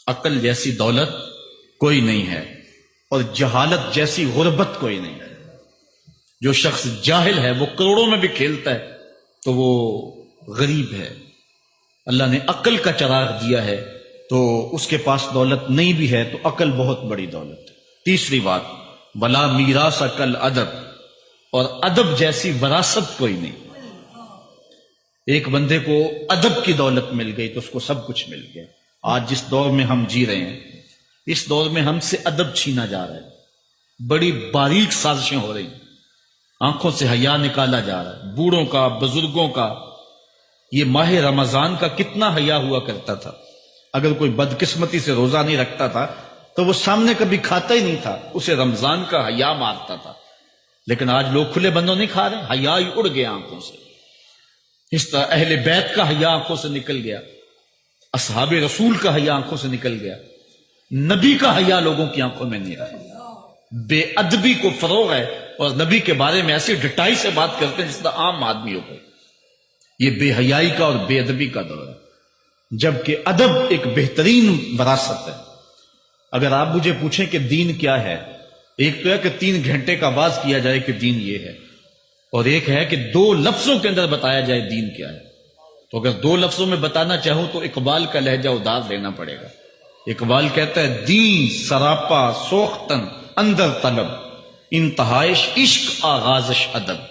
Speaker 1: عقل جیسی دولت کوئی نہیں ہے، اور جہالت جیسی غربت کوئی نہیں ہے. جو شخص جاہل ہے وہ کروڑوں میں بھی کھیلتا ہے تو وہ غریب ہے. اللہ نے عقل کا چراغ دیا ہے تو اس کے پاس دولت نہیں بھی ہے تو عقل بہت بڑی دولت ہے. تیسری بات، ولا میراث کل ادب، اور ادب جیسی وراثت کوئی نہیں. ایک بندے کو ادب کی دولت مل گئی تو اس کو سب کچھ مل گیا. آج جس دور میں ہم جی رہے ہیں اس دور میں ہم سے ادب چھینا جا رہا ہے، بڑی باریک سازشیں ہو رہی ہیں، آنکھوں سے حیا نکالا جا رہا ہے. بوڑھوں کا، بزرگوں کا. یہ ماہ رمضان کا کتنا حیا ہوا کرتا تھا. اگر کوئی بدقسمتی سے روزہ نہیں رکھتا تھا تو وہ سامنے کبھی کھاتا ہی نہیں تھا، اسے رمضان کا حیا مارتا تھا. لیکن آج لوگ کھلے بندوں نہیں کھا رہے، حیا ہی اڑ گیا آنکھوں سے. اس طرح اہل بیت کا حیا آنکھوں سے نکل گیا، اصحاب رسول کا حیا آنکھوں سے نکل گیا، نبی کا حیا لوگوں کی آنکھوں میں نہیں رہا. بے ادبی کو فروغ ہے اور نبی کے بارے میں ایسی ڈٹائی سے بات کرتے ہیں جس طرح عام آدمی ہو گئے. یہ بے حیائی کا اور بے ادبی کا دور ہے، جبکہ ادب ایک بہترین وراثت ہے. اگر آپ مجھے پوچھیں کہ دین کیا ہے، ایک تو ہے کہ 3 گھنٹے کا آغاز کیا جائے کہ دین یہ ہے، اور ایک ہے کہ 2 لفظوں کے اندر بتایا جائے دین کیا ہے. تو اگر 2 لفظوں میں بتانا چاہوں تو اقبال کا لہجہ ادار لینا پڑے گا. اقبال کہتا ہے دین سراپا سوختن اندر طلب، انتہائش عشق آغازش ادب.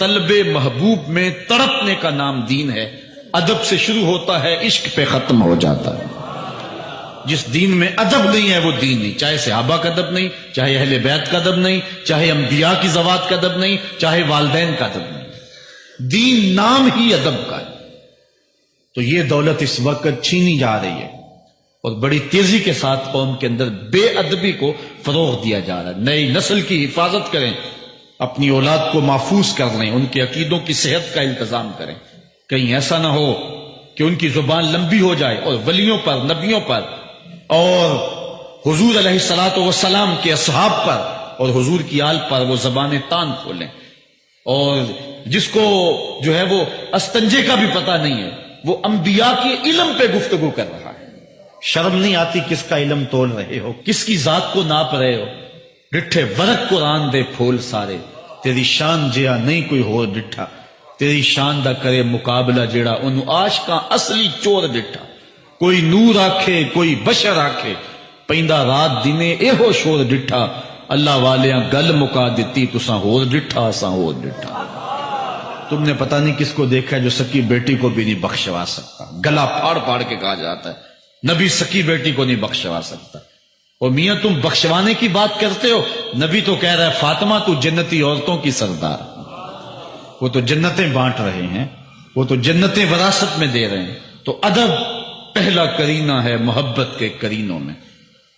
Speaker 1: طلب محبوب میں تڑپنے کا نام دین ہے، ادب سے شروع ہوتا ہے عشق پہ ختم ہو جاتا ہے. جس دین میں ادب نہیں ہے وہ دین نہیں، چاہے صحابہ کا ادب نہیں، چاہے اہل بیت کا ادب نہیں، چاہے انبیاء کی ذوات کا ادب نہیں، چاہے والدین کا ادب نہیں. دین نام ہی ادب کا ہے. تو یہ دولت اس وقت چھینی جا رہی ہے اور بڑی تیزی کے ساتھ قوم کے اندر بے ادبی کو فروغ دیا جا رہا ہے. نئی نسل کی حفاظت کریں، اپنی اولاد کو محفوظ کر لیں، ان کے عقیدوں کی صحت کا انتظام کریں. کہیں ایسا نہ ہو کہ ان کی زبان لمبی ہو جائے اور ولیوں پر، نبیوں پر اور حضور علیہ الصلوۃ والسلام کے اصحاب پر اور حضور کی آل پر وہ زبانیں تان کھولیں. اور جس کو جو ہے وہ استنجے کا بھی پتہ نہیں ہے وہ انبیاء کے علم پہ گفتگو کر رہا ہے. شرم نہیں آتی کس کا علم تول رہے ہو، کس کی ذات کو ناپ رہے ہو. ڈٹھے ورق قرآن دے پھول سارے، تیری شان جیا نہیں کوئی ہو ڈٹھا. تیری شان دا کرے مقابلہ جیڑا ان عاشقاں اصلی چور ڈٹھا. کوئی نور آکھے کوئی بشر آکھے، پیندا رات دنے ایہو شور ڈٹھا. اللہ والیاں گل مکا دیتی تساں ہور ڈٹھا اساں ہور ڈٹھا. تم نے پتہ نہیں کس کو دیکھا ہے جو سکی بیٹی کو بھی نہیں بخشوا سکتا. گلا پھاڑ پھاڑ کے کہا جاتا ہے نبی سکی بیٹی کو نہیں بخشوا سکتا.
Speaker 2: اور میاں تم بخشوانے کی بات کرتے ہو، نبی تو کہہ رہا ہے فاطمہ تو جنتی عورتوں کی سردار، وہ تو جنتیں بانٹ رہے ہیں، وہ تو جنتیں وراثت میں دے رہے ہیں۔ تو ادب پہلا کرینہ ہے محبت کے کرینوں میں،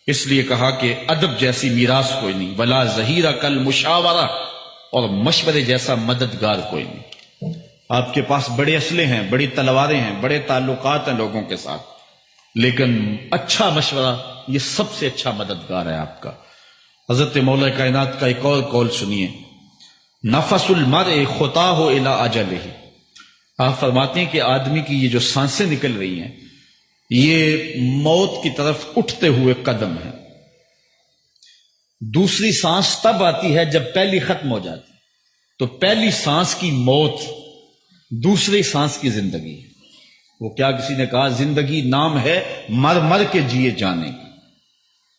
Speaker 2: اس لیے کہا کہ ادب جیسی میراث کوئی نہیں، ولا ظہیرہ کل مشاورہ، اور مشورے جیسا مددگار کوئی نہیں۔ آپ کے پاس بڑے اسلحے ہیں، بڑی تلواریں ہیں، بڑے تعلقات ہیں لوگوں کے ساتھ، لیکن اچھا مشورہ یہ سب سے اچھا مددگار ہے آپ کا۔ حضرت مولا کائنات کا ایک اور قول سنیے، نفس المرء خطاہ الی اجلہ، آپ فرماتے ہیں کہ آدمی کی یہ جو سانسیں نکل رہی ہیں یہ موت کی طرف اٹھتے ہوئے قدم ہے۔ دوسری سانس تب آتی ہے جب پہلی ختم ہو جاتی، تو پہلی سانس کی موت، دوسری سانس کی زندگی ہے۔ وہ کیا کسی نے کہا زندگی نام ہے مر مر کے جیے جانے کی،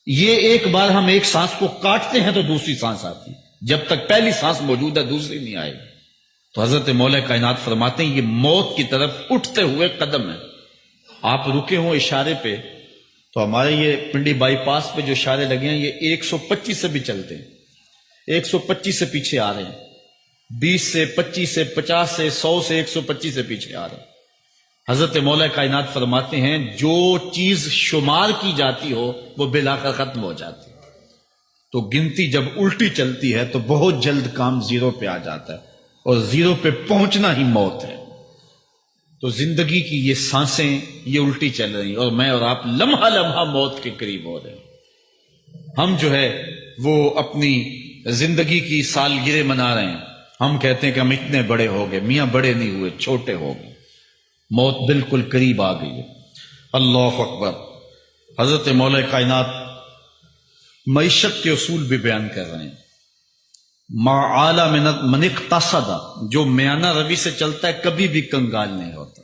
Speaker 2: یہ ایک بار ہم ایک سانس کو کاٹتے ہیں تو دوسری سانس آتی ہے، جب تک پہلی سانس موجود ہے دوسری نہیں آئے گی۔ تو حضرت مولا کائنات فرماتے ہیں یہ موت کی طرف اٹھتے ہوئے قدم ہے۔ آپ رکے ہوں اشارے پہ تو ہمارے یہ پنڈی بائی پاس پہ جو اشارے لگے ہیں یہ 125 سے بھی چلتے ہیں، 125 سے پیچھے آ رہے ہیں، 20 سے 25 سے 50 سے 100 سے 125 سے پیچھے آ رہے ہیں۔ حضرت مولا کائنات فرماتے ہیں جو چیز شمار کی جاتی ہو وہ بالآخر ختم ہو جاتی ہے، تو گنتی جب الٹی چلتی ہے تو بہت جلد کام زیرو پہ آ جاتا ہے، اور زیرو پہ پہنچنا ہی موت ہے۔ تو زندگی کی یہ سانسیں یہ الٹی چل رہی ہیں، اور میں اور آپ لمحہ لمحہ موت کے قریب ہو رہے ہیں۔ ہم جو ہے وہ اپنی زندگی کی سالگرہ منا رہے ہیں، ہم کہتے ہیں کہ ہم اتنے بڑے ہو گئے، میاں بڑے نہیں ہوئے، چھوٹے ہو گئے، موت بالکل قریب آ گئی ہے۔ اللہ اکبر۔ حضرت مولا کائنات معیشت کے اصول بھی بیان کر رہے ہیں، ما اعلی من اقتصد، جو میانہ روی سے چلتا ہے کبھی بھی کنگال نہیں ہوتا۔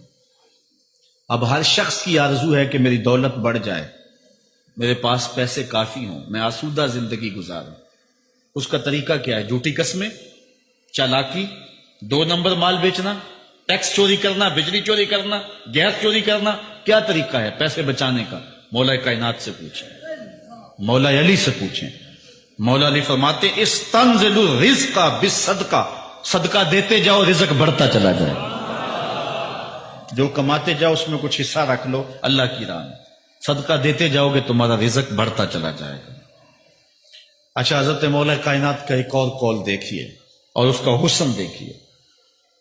Speaker 2: اب ہر شخص کی آرزو ہے کہ میری دولت بڑھ جائے، میرے پاس پیسے کافی ہوں، میں آسودہ زندگی گزاروں۔ اس کا طریقہ کیا ہے؟ جھوٹی قسمیں، چالاکی، 2 نمبر مال بیچنا، ٹیکس چوری کرنا، بجلی چوری کرنا، گیس چوری کرنا، کیا طریقہ ہے پیسے بچانے کا؟ مولا کائنات سے پوچھیں، مولا علی سے پوچھیں۔ مولا علی فرماتے استنزل الرزق بالصدقہ، صدقہ دیتے جاؤ رزق بڑھتا چلا جائے، جو کماتے جاؤ اس میں کچھ حصہ رکھ لو اللہ کی راہ میں، صدقہ دیتے جاؤ گے تمہارا رزق بڑھتا چلا جائے گا۔ اچھا، حضرت مولا کائنات کا ایک اور قول دیکھیے اور اس کا حسن دیکھیے،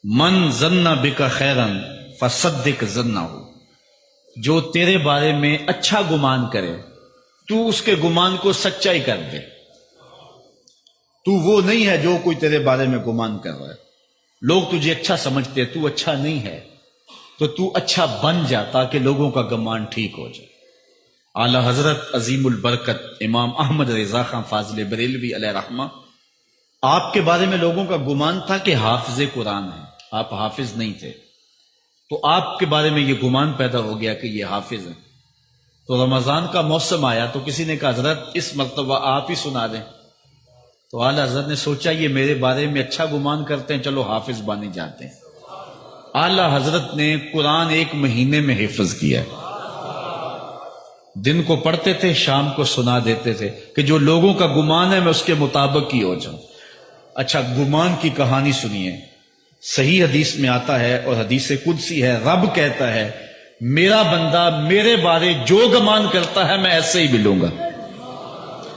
Speaker 2: من ظن بک خیرا فصدق ظنہ، جو تیرے بارے میں اچھا گمان کرے تو اس کے گمان کو سچائی کر دے۔ تو وہ نہیں ہے جو کوئی تیرے بارے میں گمان کر رہا ہے، لوگ تجھے اچھا سمجھتے ہیں، تو اچھا نہیں ہے، تو اچھا بن جا تاکہ لوگوں کا گمان ٹھیک ہو جائے۔ اعلی حضرت عظیم البرکت امام احمد رضا خان فاضل بریلوی علیہ رحمہ، آپ کے بارے میں لوگوں کا گمان تھا کہ حافظ قرآن ہے، آپ حافظ نہیں تھے، تو آپ کے بارے میں یہ گمان پیدا ہو گیا کہ یہ حافظ ہے۔ تو رمضان کا موسم آیا تو کسی نے کہا حضرت اس مرتبہ آپ ہی سنا دیں، تو اعلی حضرت نے سوچا یہ میرے بارے میں اچھا گمان کرتے ہیں، چلو حافظ بنے جاتے ہیں۔ اعلی حضرت نے قرآن 1 مہینے میں حفظ کیا، دن کو پڑھتے تھے، شام کو سنا دیتے تھے کہ جو لوگوں کا گمان ہے میں اس کے مطابق ہی ہو جاؤں۔ اچھا، گمان کی کہانی سنیے، صحیح حدیث میں آتا ہے اور حدیث قدسی ہے، رب کہتا ہے میرا بندہ میرے بارے جو گمان کرتا ہے میں ایسے ہی ملوں گا۔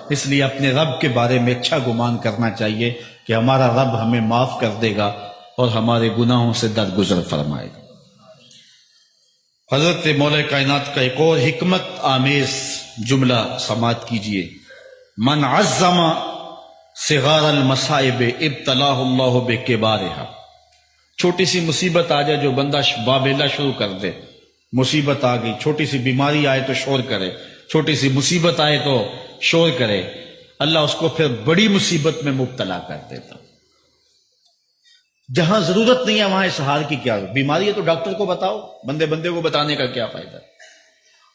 Speaker 2: اس لیے اپنے رب کے بارے میں اچھا گمان کرنا چاہیے کہ ہمارا رب ہمیں معاف کر دے گا اور ہمارے گناہوں سے درگزر فرمائے گا۔ حضرت مولا کائنات کا ایک اور حکمت آمیز جملہ سماعت کیجئے، من عظم صغار المصائب ابتلاہ اللہ بکبارہا، چھوٹی سی مصیبت آ جائے جو بندہ بابیلا شروع کر دے، مصیبت آ گئی، چھوٹی سی بیماری آئے تو شور کرے، چھوٹی سی مصیبت آئے تو شور کرے، اللہ اس کو پھر بڑی مصیبت میں مبتلا کر دیتا۔ جہاں ضرورت نہیں ہے وہاں اظہار کی کیا، بیماری ہے تو ڈاکٹر کو بتاؤ، بندے کو بتانے کا کیا فائدہ۔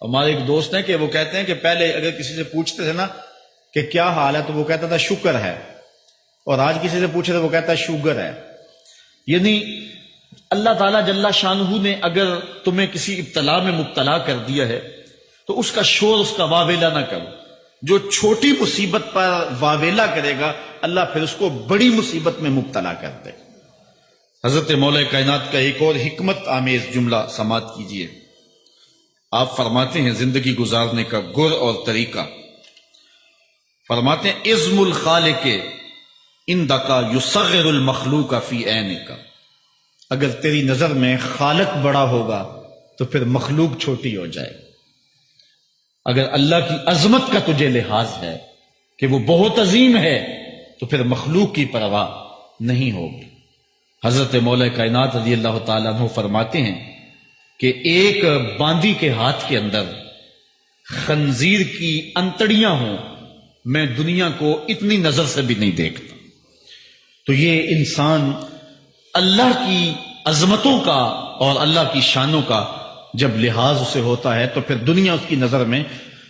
Speaker 2: ہمارے ایک دوست ہیں کہ وہ کہتے ہیں کہ پہلے اگر کسی سے پوچھتے تھے نا کہ کیا حال ہے تو وہ کہتا تھا شکر ہے، اور آج کسی سے پوچھے تو وہ کہتا ہے شوگر ہے۔ یعنی اللہ تعالیٰ جل شانہ نے اگر تمہیں کسی ابتلا میں مبتلا کر دیا ہے تو اس کا شور، اس کا واویلا نہ کرو، جو چھوٹی مصیبت پر واویلا کرے گا اللہ پھر اس کو بڑی مصیبت میں مبتلا کر دے. حضرت مولا کائنات کا ایک اور حکمت آمیز جملہ سماعت کیجیے. آپ فرماتے ہیں زندگی گزارنے کا گر اور طریقہ، فرماتے ہیں عزم الخالق اندکا یصغر المخلوق فی عینک. اگر تیری نظر میں خالق بڑا ہوگا تو پھر مخلوق چھوٹی ہو جائے. اگر اللہ کی عظمت کا تجھے لحاظ ہے کہ وہ بہت عظیم ہے تو پھر مخلوق کی پرواہ نہیں ہوگی. حضرت مولا کائنات رضی اللہ تعالیٰ عنہ فرماتے ہیں کہ ایک باندی کے ہاتھ کے اندر خنزیر کی انتڑیاں ہوں، میں دنیا کو اتنی نظر سے بھی نہیں دیکھتا. تو یہ انسان اللہ کی عظمتوں کا اور اللہ کی شانوں کا جب لحاظ اسے ہوتا ہے تو پھر دنیا اس کی نظر میں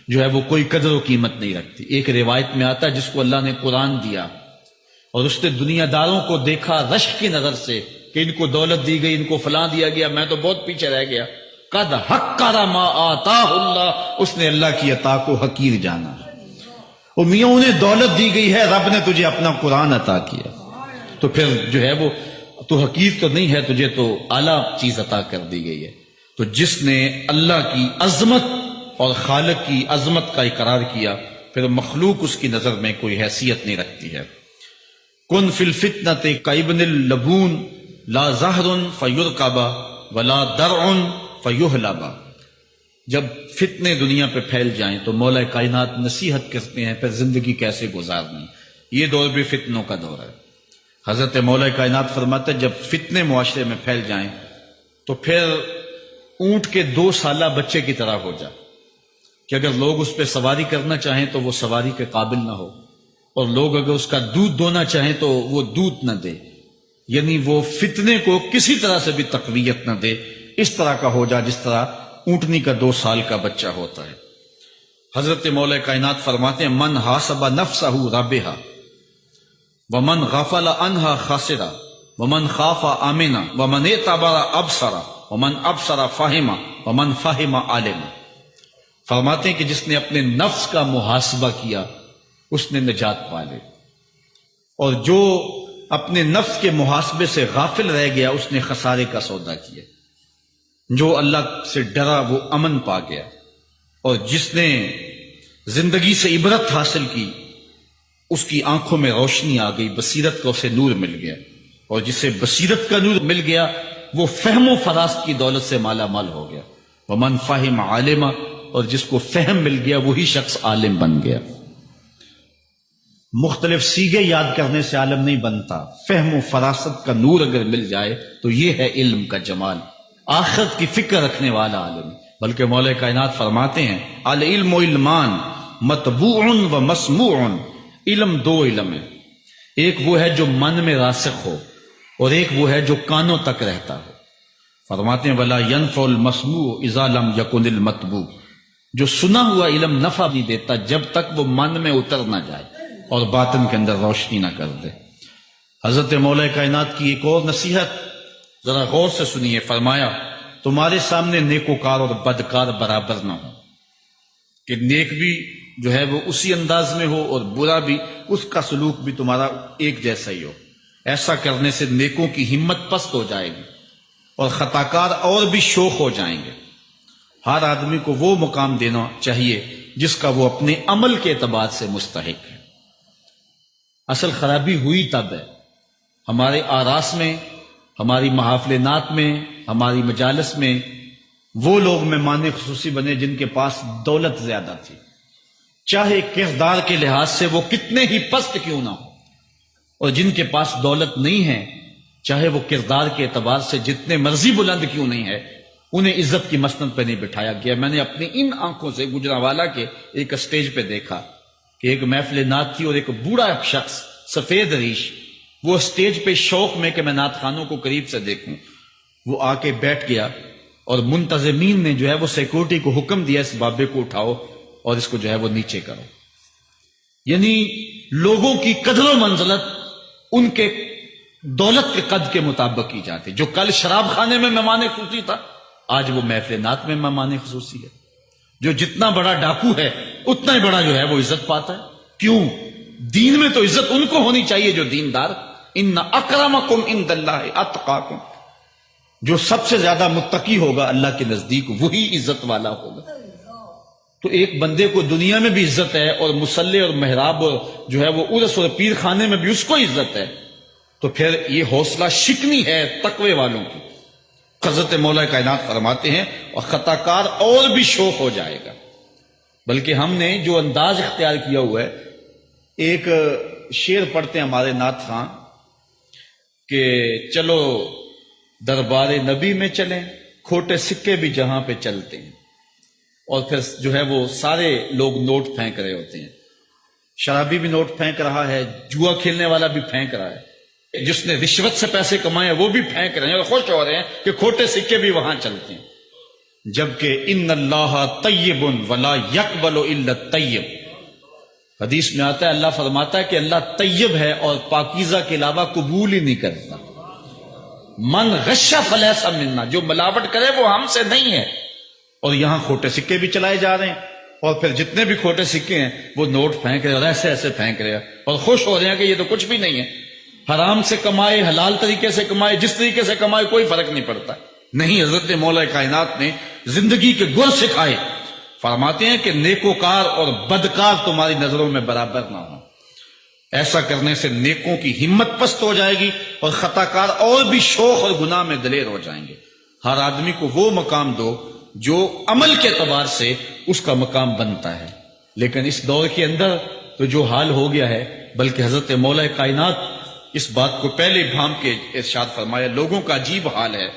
Speaker 2: جو ہے وہ کوئی قدر و قیمت نہیں رکھتی. ایک روایت میں آتا ہے جس کو اللہ نے قرآن دیا اور اس نے دنیا داروں کو دیکھا رشک کی نظر سے کہ ان کو دولت دی گئی، ان کو فلاں دیا گیا، میں تو بہت پیچھے رہ گیا. قد حقر ما آتاہ اللہ، اس نے اللہ کی عطا کو حقیر جانا. وہ میاں انہیں دولت دی گئی ہے، رب نے تجھے اپنا قرآن عطا کیا تو پھر جو ہے وہ تو حقیر تو نہیں ہے، تجھے تو اعلیٰ چیز عطا کر دی گئی ہے. تو جس نے اللہ کی عظمت اور خالق کی عظمت کا اقرار کیا پھر مخلوق اس کی نظر میں کوئی حیثیت نہیں رکھتی ہے. کن فی الفتنۃ کابن اللبون لا زہر فیرکب ولا درع فیحلب. جب فتنے دنیا پہ پھیل جائیں تو مولا کائنات نصیحت کرتے ہیں پھر زندگی کیسے گزارنی. یہ دور بھی فتنوں کا دور ہے. حضرت مولا کائنات فرماتے ہیں جب فتنے معاشرے میں پھیل جائیں تو پھر اونٹ کے 2 سالہ بچے کی طرح ہو جا کہ اگر لوگ اس پہ سواری کرنا چاہیں تو وہ سواری کے قابل نہ ہو، اور لوگ اگر اس کا دودھ دونا چاہیں تو وہ دودھ نہ دے. یعنی وہ فتنے کو کسی طرح سے بھی تقویت نہ دے. اس طرح کا ہو جا جس طرح اونٹنی کا 2 سال کا بچہ ہوتا ہے. حضرت مولا کائنات فرماتے ہیں من حاسب نفسہ رابحہ ومن غفل عنہا خاسرہ ومن خاف آمنہ ومن اعتبر ابصر ومن ابصر فہم ومن فہم عالم. فرماتے ہیں کہ جس نے اپنے نفس کا محاسبہ کیا اس نے نجات پا لی، اور جو اپنے نفس کے محاسبے سے غافل رہ گیا اس نے خسارے کا سودا کیا. جو اللہ سے ڈرا وہ امن پا گیا، اور جس نے زندگی سے عبرت حاصل کی اس کی آنکھوں میں روشنی آ گئی، بصیرت کا اسے نور مل گیا، اور جسے بصیرت کا نور مل گیا وہ فہم و فراست کی دولت سے مالا مال ہو گیا. ومن فہم عالمہ، اور جس کو فہم مل گیا وہی شخص عالم بن گیا. مختلف سیغے یاد کرنے سے عالم نہیں بنتا، فہم و فراست کا نور اگر مل جائے تو یہ ہے علم کا جمال. آخرت کی فکر رکھنے والا عالم. بلکہ مولا کائنات فرماتے ہیں العلم علمان مطبوع و مسموع. علم 2 علم ہے، ایک وہ ہے جو من میں راسخ ہو اور ایک وہ ہے جو کانوں تک رہتا ہو. فرماتے ہیں ولا ينفع المسموع اذا لم يكن المتبوع. جو سنا ہوا علم نفع نہیں دیتا جب تک وہ من میں اتر نہ جائے اور باطن کے اندر روشنی نہ کر دے. حضرت مولا کائنات کی ایک اور نصیحت ذرا غور سے سنیے. فرمایا تمہارے سامنے نیکوکار اور بدکار برابر نہ ہو، کہ نیک بھی جو ہے وہ اسی انداز میں ہو اور برا بھی، اس کا سلوک بھی تمہارا ایک جیسا ہی ہو. ایسا کرنے سے نیکوں کی ہمت پست ہو جائے گی اور خطاکار اور بھی شوخ ہو جائیں گے. ہر آدمی کو وہ مقام دینا چاہیے جس کا وہ اپنے عمل کے اعتبار سے مستحق ہے. اصل خرابی ہوئی تب ہے ہمارے آراس میں، ہماری محافل نعت میں، ہماری مجالس میں وہ لوگ مہمان خصوصی بنے جن کے پاس دولت زیادہ تھی، چاہے کردار کے لحاظ سے وہ کتنے ہی پست کیوں نہ ہو، اور جن کے پاس دولت نہیں ہے چاہے وہ کردار کے اعتبار سے جتنے مرضی بلند کیوں نہیں ہے، انہیں عزت کی مسند پہ نہیں بٹھایا گیا. میں نے اپنی ان آنکھوں سے گجرانوالہ کے ایک اسٹیج پہ دیکھا کہ ایک محفل نعت تھی اور ایک بوڑھا شخص سفید ریش، وہ اسٹیج پہ شوق میں کہ میں نعت خانوں کو قریب سے دیکھوں، وہ آ کے بیٹھ گیا اور منتظمین نے جو ہے وہ سیکورٹی کو حکم دیا اس بابے کو اٹھاؤ اور اس کو جو ہے وہ نیچے کرو. یعنی لوگوں کی قدر و منزلت ان کے دولت کے قد کے مطابق کی جاتی. جو کل شراب خانے میں مہمان خصوصی تھا آج وہ محفل نعت میں مہمان خصوصی ہے. جو جتنا بڑا ڈاکو ہے اتنا ہی بڑا جو ہے وہ عزت پاتا ہے. کیوں؟ دین میں تو عزت ان کو ہونی چاہیے جو دیندار. ان اکرمکم عند اللہ اتقاکم، جو سب سے زیادہ متقی ہوگا اللہ کے نزدیک وہی عزت والا ہوگا. تو ایک بندے کو دنیا میں بھی عزت ہے اور مصلی اور محراب اور جو ہے وہ عرس اور پیر خانے میں بھی اس کو عزت ہے، تو پھر یہ حوصلہ شکنی ہے تقوی والوں کی. حضرت مولا کائنات فرماتے ہیں اور خطا کار اور بھی شوق ہو جائے گا. بلکہ ہم نے جو انداز اختیار کیا ہوا ہے، ایک شعر پڑھتے ہیں ہمارے نعت خان کہ چلو دربار نبی میں چلیں، کھوٹے سکے بھی جہاں پہ چلتے ہیں. اور پھر جو ہے وہ سارے لوگ نوٹ پھینک رہے ہوتے ہیں. شرابی بھی نوٹ پھینک رہا ہے، جوا کھیلنے والا بھی پھینک رہا ہے، جس نے رشوت سے پیسے کمائے وہ بھی پھینک رہے ہیں اور خوش ہو رہے ہیں کہ کھوٹے سکے بھی وہاں چلتے ہیں. جبکہ ان اللہ طیب ولا یقبل الا الطیب، حدیث میں آتا ہے اللہ فرماتا ہے کہ اللہ طیب ہے اور پاکیزہ کے علاوہ قبول ہی نہیں کرتا. من غش فلیس منا، جو ملاوٹ کرے وہ ہم سے نہیں ہے. اور یہاں کھوٹے سکے بھی چلائے جا رہے ہیں، اور پھر جتنے بھی کھوٹے سکے ہیں وہ نوٹ پھینک رہے اور ایسے ایسے پھینک رہے اور خوش ہو رہے ہیں کہ یہ تو کچھ بھی نہیں ہے. حرام سے کمائے، حلال طریقے سے کمائے، جس طریقے سے کمائے کوئی فرق نہیں پڑتا. نہیں، حضرت مولا کائنات نے زندگی کے گر سکھائے. فرماتے ہیں کہ نیکوکار اور بدکار تمہاری نظروں میں برابر نہ ہو. ایسا کرنے سے نیکوں کی ہمت پست ہو جائے گی اور خطا کار اور بھی شوق اور گناہ میں دلیر ہو جائیں گے. ہر آدمی کو وہ مقام دو جو عمل کے اعتبار سے اس کا مقام بنتا ہے. لیکن اس دور کے اندر تو جو حال ہو گیا ہے، بلکہ حضرت مولا کائنات اس بات کو پہلے بھام کے ارشاد فرمایا، لوگوں کا عجیب حال ہے،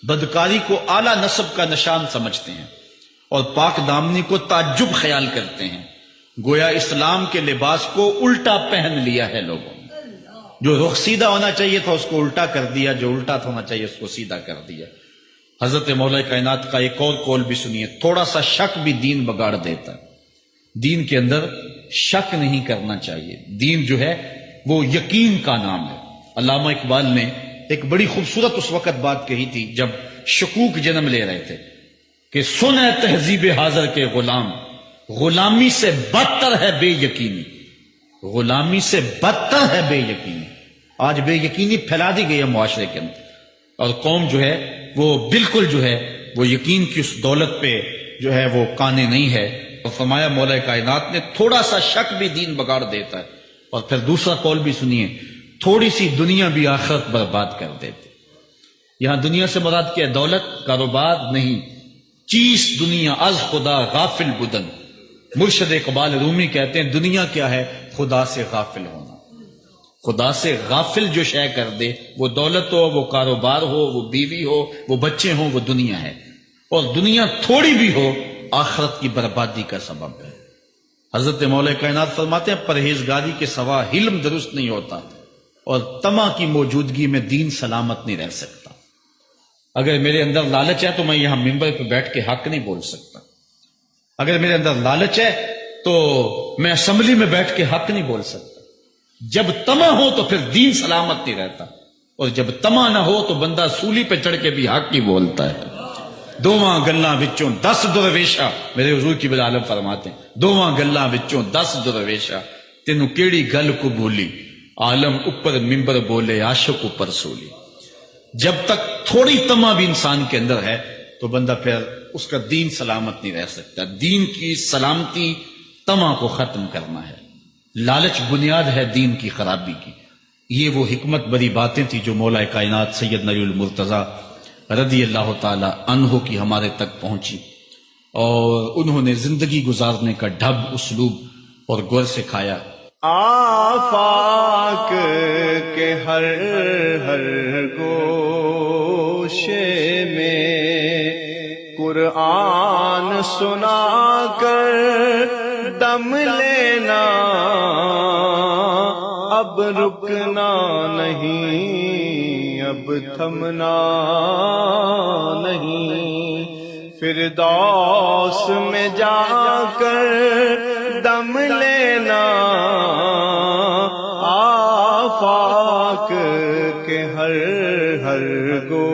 Speaker 2: بدکاری کو اعلیٰ نسب کا نشان سمجھتے ہیں اور پاک دامنی کو تعجب خیال کرتے ہیں. گویا اسلام کے لباس کو الٹا پہن لیا ہے لوگوں نے. جو رخ سیدھا ہونا چاہیے تھا اس کو الٹا کر دیا، جو الٹا ہونا چاہیے اس کو سیدھا کر دیا. حضرت مولا کائنات کا ایک اور قول بھی سنیے. تھوڑا سا شک بھی دین بگاڑ دیتا ہے. دین کے اندر شک نہیں کرنا چاہیے. دین جو ہے وہ یقین کا نام ہے. علامہ اقبال نے ایک بڑی خوبصورت اس وقت بات کہی تھی جب شکوک جنم لے رہے تھے کہ سن ہے تہذیب حاضر کے غلام، غلامی سے بدتر ہے بے یقینی. غلامی سے بدتر ہے بے یقینی. آج بے یقینی پھیلا دی گئی ہے معاشرے کے اندر، اور قوم جو ہے وہ بالکل جو ہے وہ یقین کی اس دولت پہ جو ہے وہ کانے نہیں ہے. اور فرمایا مولا کائنات نے تھوڑا سا شک بھی دین بگاڑ دیتا ہے. اور پھر دوسرا قول بھی سنیے، تھوڑی سی دنیا بھی آخرت برباد کر دیتے. یہاں دنیا سے مراد کیا ہے؟ دولت، کاروبار نہیں. چیز دنیا از خدا غافل بدن. مرشد اقبال رومی کہتے ہیں دنیا کیا ہے؟ خدا سے غافل ہونا. خدا سے غافل جو شے کر دے، وہ دولت ہو، وہ کاروبار ہو، وہ بیوی ہو، وہ بچے ہوں، وہ دنیا ہے. اور دنیا تھوڑی بھی ہو آخرت کی بربادی کا سبب ہے. حضرت مولا کائنات فرماتے ہیں پرہیزگاری کے سوا حلم درست نہیں ہوتا اور طمع کی موجودگی میں دین سلامت نہیں رہ سکتا. اگر میرے اندر لالچ ہے تو میں یہاں ممبر پہ بیٹھ کے حق نہیں بول سکتا. اگر میرے اندر لالچ ہے تو میں اسمبلی میں بیٹھ کے حق نہیں بول سکتا. جب طمع ہو تو پھر دین سلامت نہیں رہتا، اور جب طمع نہ ہو تو بندہ سولی پہ چڑھ کے بھی حق ہی بولتا ہے. دوواں گلاں وچوں 10 درویشا، میرے حضور کی بل عالم فرماتے ہیں دوواں گلاں وچوں 10 درویشا، تینوں کیڑی گل کو بولی، عالم اوپر ممبر بولے عاشق اوپر سولی. جب تک تھوڑی طمع بھی انسان کے اندر ہے تو بندہ پھر اس کا دین سلامت نہیں رہ سکتا. دین کی سلامتی طمع کو ختم کرنا ہے. لالچ بنیاد ہے دین کی خرابی کی. یہ وہ حکمت بری باتیں تھی جو مولا کائنات سید نبی المرتضیٰ رضی اللہ تعالی عنہ کی ہمارے تک پہنچی، اور انہوں نے زندگی گزارنے کا ڈھب، اسلوب اور گر سکھایا.
Speaker 3: آفاق کے ہر ہر گوشے میں قرآن سنا کر دم لینا، اب رکنا نہیں، اب تھمنا نہیں، فردوس میں جا کر دم لینا، آفاق کے ہر ہر گو